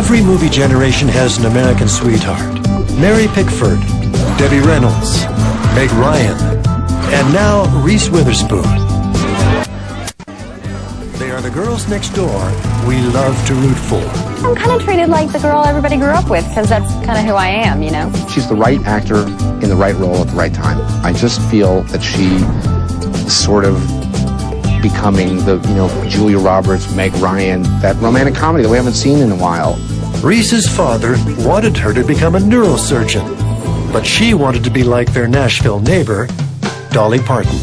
Every movie generation has an American sweetheart. Mary Pickford, Debbie Reynolds, Meg Ryan, and now Reese Witherspoon. They are the girls next door we love to root for. I'm kind of treated like the girl everybody grew up with, because that's kind of who I am, you know? She's the right actor in the right role at the right time. I just feel that she is sort of becoming the, Julia Roberts, Meg Ryan, that romantic comedy that we haven't seen in a while. Reese's father wanted her to become a neurosurgeon, but she wanted to be like their Nashville neighbor, Dolly Parton.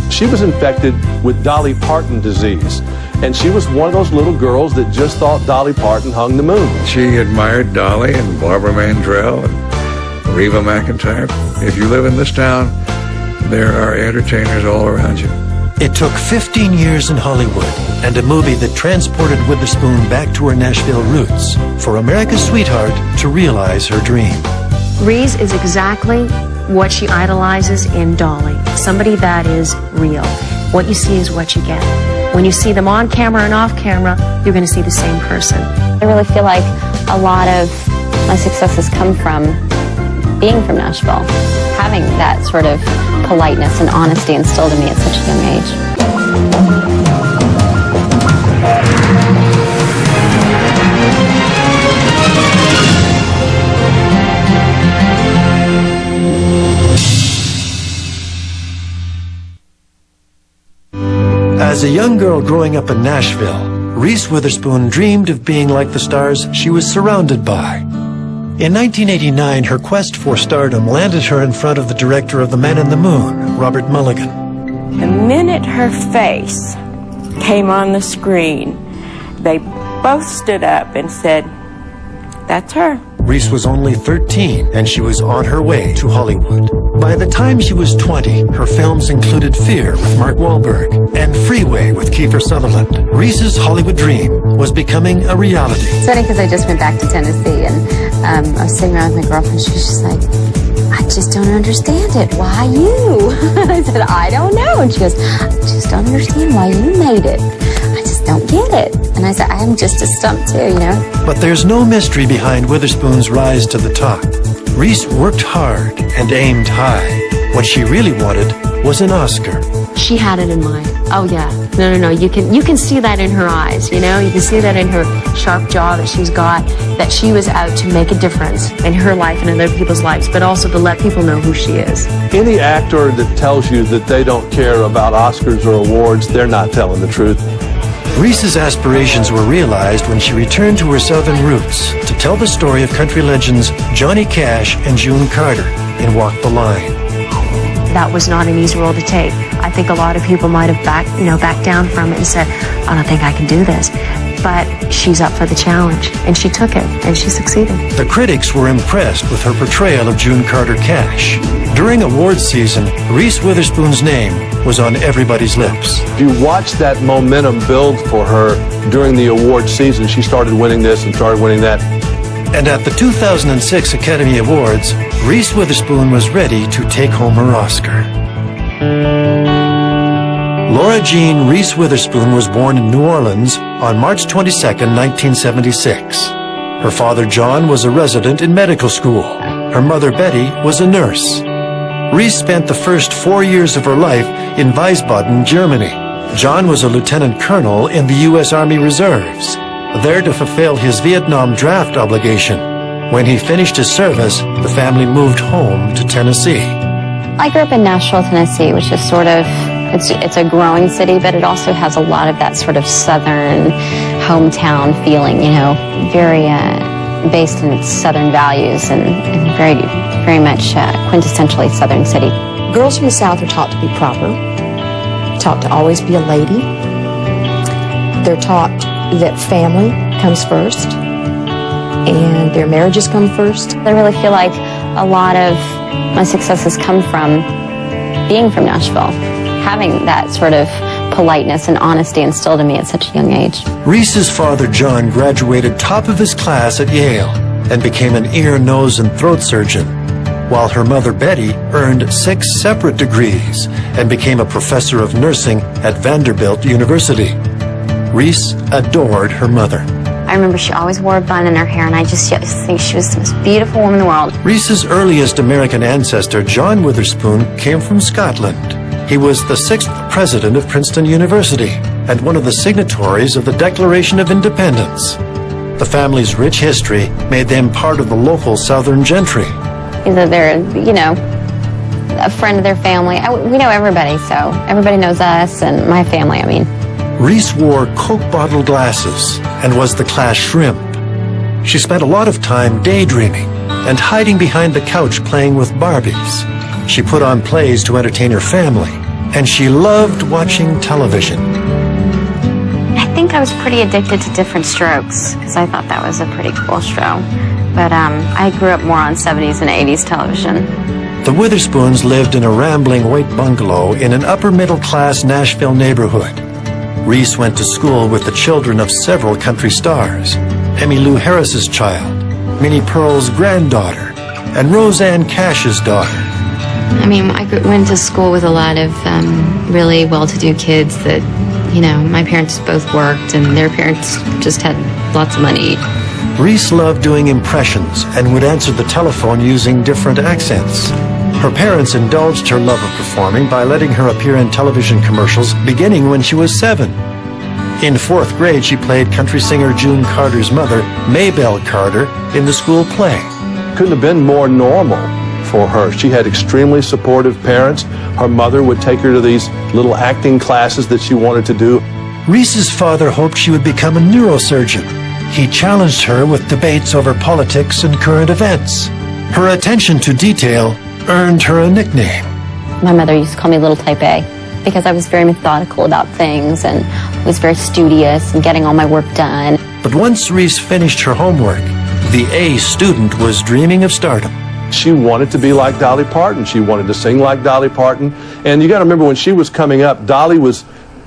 She was infected with Dolly Parton disease, and she was one of those little girls that just thought Dolly Parton hung the moon. She admired Dolly and Barbara Mandrell and Reba McEntire. If you live in this town, there are entertainers all around you. It took 15 years in Hollywood and a movie that transported Witherspoon back to her Nashville roots for America's sweetheart to realize her dream. Reese is exactly what she idolizes in Dolly. Somebody that is real. What you see is what you get. When you see them on camera and off camera, you're going to see the same person. I really feel like a lot of my success has come from being from Nashville, having that sort of politeness and honesty instilled in me at such a young age. As a young girl growing up in Nashville, Reese Witherspoon dreamed of being like the stars she was surrounded by. In 1989, her quest for stardom landed her in front of the director of The Man in the Moon, Robert Mulligan. The minute her face came on the screen, they both stood up and said, "That's her." Reese was only 13, and she was on her way to Hollywood. By the time she was 20, her films included Fear with Mark Wahlberg and Freeway with Kiefer Sutherland. Reese's Hollywood dream was becoming a reality. It's funny because I just went back to Tennessee, and I was sitting around with my girlfriend. She was just like, "I just don't understand it. Why you?" I said, "I don't know." And she goes, "I just don't understand why you made it. I just don't get it." And I said, "I'm just as stumped too, you know." But there's no mystery behind Witherspoon's rise to the top. Reese worked hard and aimed high. What she really wanted was an Oscar. She had it in mind. Oh yeah. No. You can see that in her eyes, You can see that in her sharp jaw that she's got, that she was out to make a difference in her life and in other people's lives, but also to let people know who she is. Any actor that tells you that they don't care about Oscars or awards, they're not telling the truth. Reese's aspirations were realized when she returned to her southern roots to tell the story of country legends Johnny Cash and June Carter in Walk the Line. That was not an easy role to take. I think a lot of people might have backed down from it and said, "I don't think I can do this." But she's up for the challenge, and she took it, and she succeeded. The critics were impressed with her portrayal of June Carter Cash. During awards season, Reese Witherspoon's name was on everybody's lips. If you watch that momentum build for her during the award season, she started winning this and started winning that. And at the 2006 Academy Awards, Reese Witherspoon was ready to take home her Oscar. Laura Jean Reese Witherspoon was born in New Orleans on March 22, 1976. Her father, John, was a resident in medical school. Her mother, Betty, was a nurse. Reese spent the first 4 years of her life in Wiesbaden, Germany. John was a lieutenant colonel in the U.S. Army Reserves, there to fulfill his Vietnam draft obligation. When he finished his service, the family moved home to Tennessee. I grew up in Nashville, Tennessee, which is sort of, it's a growing city, but it also has a lot of that sort of southern hometown feeling, very based in its southern values and very much quintessentially southern city. Girls from the South are taught to be proper, taught to always be a lady. They're taught that family comes first and their marriages come first. I really feel like a lot of my success has come from being from Nashville, having that sort of politeness and honesty instilled in me at such a young age. Reese's father, John, graduated top of his class at Yale and became an ear, nose, and throat surgeon, while her mother, Betty, earned 6 separate degrees and became a professor of nursing at Vanderbilt University. Reese adored her mother. I remember she always wore a bun in her hair, and I just think she was the most beautiful woman in the world. Reese's earliest American ancestor, John Witherspoon, came from Scotland. He was the 6th president of Princeton University and one of the signatories of the Declaration of Independence. The family's rich history made them part of the local Southern gentry. Either they're, a friend of their family. We know everybody, so everybody knows us and my family, I mean. Reese wore Coke bottle glasses and was the class shrimp. She spent a lot of time daydreaming and hiding behind the couch playing with Barbies. She put on plays to entertain her family, and she loved watching television. I think I was pretty addicted to Different Strokes, because I thought that was a pretty cool show. But I grew up more on 70s and 80s television. The Witherspoons lived in a rambling white bungalow in an upper-middle-class Nashville neighborhood. Reese went to school with the children of several country stars, Emmylou Harris's child, Minnie Pearl's granddaughter, and Roseanne Cash's daughter. I mean, I went to school with a lot of really well-to-do kids that, my parents both worked and their parents just had lots of money. Reese loved doing impressions and would answer the telephone using different accents. Her parents indulged her love of performing by letting her appear in television commercials beginning when she was 7. In 4th grade, she played country singer June Carter's mother, Maybelle Carter, in the school play. Couldn't have been more normal for her. She had extremely supportive parents. Her mother would take her to these little acting classes that she wanted to do. Reese's father hoped she would become a neurosurgeon. He challenged her with debates over politics and current events. Her attention to detail earned her a nickname. My mother used to call me Little Type A, because I was very methodical about things and was very studious and getting all my work done. But once Reese finished her homework, the A student was dreaming of stardom. She wanted to be like Dolly Parton. She wanted to sing like Dolly Parton. And you got to remember, when she was coming up, Dolly was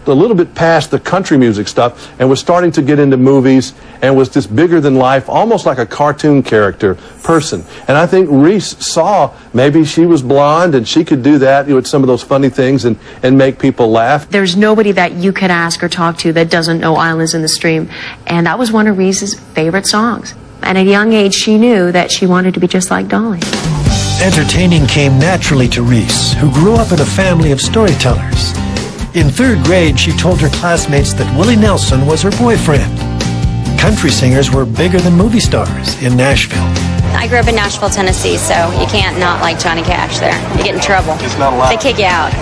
a little bit past the country music stuff and was starting to get into movies and was this bigger than life, almost like a cartoon character person. And I think Reese saw maybe she was blonde and she could do that with some of those funny things and make people laugh. There's nobody that you could ask or talk to that doesn't know Islands in the Stream. And that was one of Reese's favorite songs. At a young age, she knew that she wanted to be just like Dolly. Entertaining came naturally to Reese, who grew up in a family of storytellers. In 3rd grade, she told her classmates that Willie Nelson was her boyfriend. Country singers were bigger than movie stars in Nashville. I grew up in Nashville, Tennessee, so you can't not like Johnny Cash there. You get in trouble. It's not allowed. They kick you out.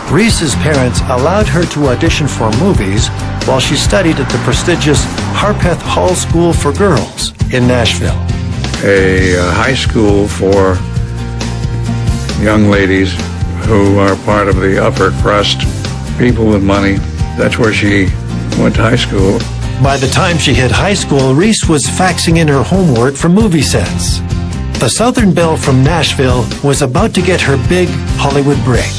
Reese's parents allowed her to audition for movies while she studied at the prestigious Harpeth Hall School for Girls in Nashville. A high school for young ladies who are part of the upper crust, people with money. That's where she went to high school. By the time she hit high school, Reese was faxing in her homework for movie sets. The Southern Belle from Nashville was about to get her big Hollywood break.